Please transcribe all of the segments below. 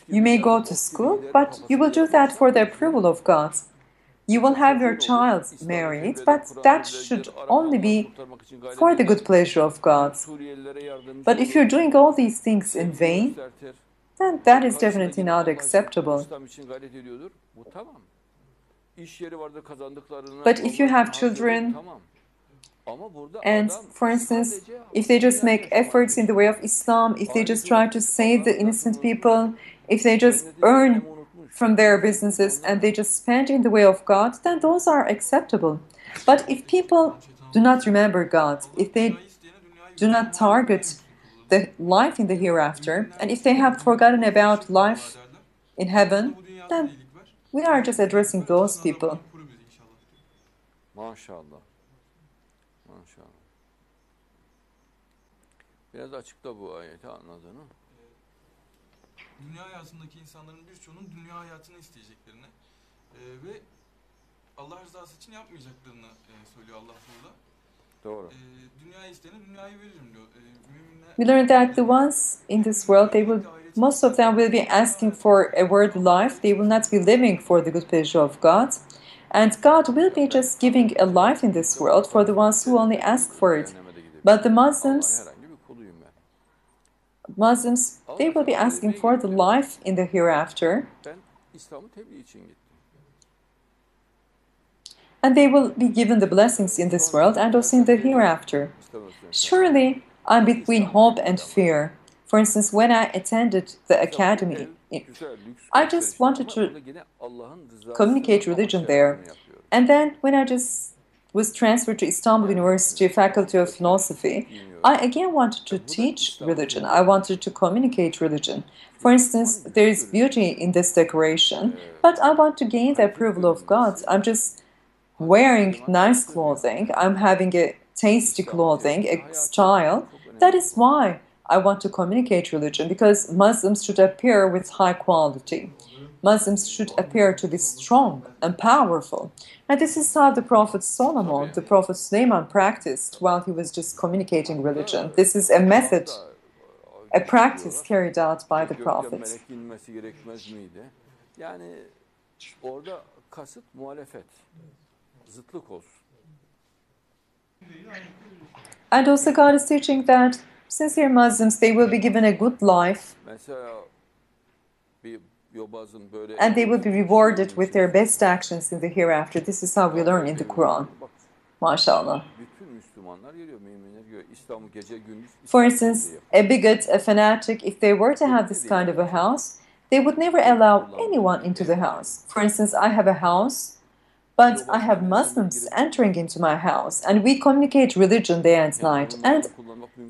You may go to school, but you will do that for the approval of God. You will have your child married, but that should only be for the good pleasure of God. But if you're doing all these things in vain, then that is definitely not acceptable. But if you have children, and for instance, if they just make efforts in the way of Islam, if they just try to save the innocent people, if they just earn from their businesses and they just spend in the way of God, then those are acceptable. But if people do not remember God, if they do not target the life in the hereafter, and if they have forgotten about life in heaven, then we are just addressing those people. Maşallah. Maşallah. Biraz açıkla bu ayeti anladın mı? Dünya hayatındaki insanların birçoğunun dünya hayatını isteyeceklerini ve Allah rızası için yapmayacaklarını söylüyor Allah burada. Doğru. Dünyayı isteyene dünyayı veririm diyor. We learned that the ones in this world, most of them will be asking for a worldly life. They will not be living for the good pleasure of God. And God will be just giving a life in this world for the ones who only ask for it. But the Muslims, they will be asking for the life in the hereafter. And they will be given the blessings in this world and also in the hereafter. Surely, I'm between hope and fear. For instance, when I attended the academy, I just wanted to communicate religion there. And then when I just was transferred to Istanbul University Faculty of Philosophy, I again wanted to teach religion. I wanted to communicate religion. For instance, there is beauty in this decoration, but I want to gain the approval of God. I'm just wearing nice clothing. I'm having a tasty clothing, a style. That is why I want to communicate religion, because Muslims should appear with high quality. Muslims should appear to be strong and powerful. And this is how the Prophet Solomon, the Prophet Suleiman practiced while he was just communicating religion. This is a method, a practice carried out by the Prophet. Yani orada kasıt muhalefet, zıtlık olsun. And also God is teaching that sincere Muslims, they will be given a good life. And they will be rewarded with their best actions in the hereafter. This is how we learn in the Quran. MashaAllah. For instance, a bigot, a fanatic, if they were to have this kind of a house, they would never allow anyone into the house. For instance, I have a house, but I have Muslims entering into my house, and we communicate religion day and night. And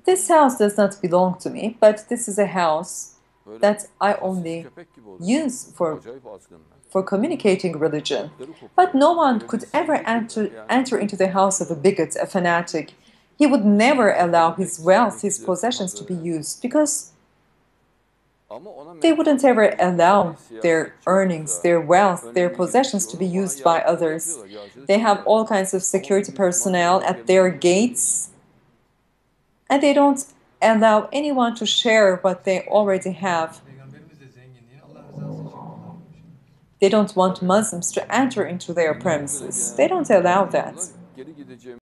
this house does not belong to me, but this is a house that I only use for communicating religion. But no one could ever enter into the house of a bigot, a fanatic. He would never allow his wealth, his possessions to be used, because they wouldn't ever allow their earnings, their wealth, their possessions to be used by others. They have all kinds of security personnel at their gates, and they don't allow anyone to share what they already have. They don't want Muslims to enter into their premises. They don't allow that.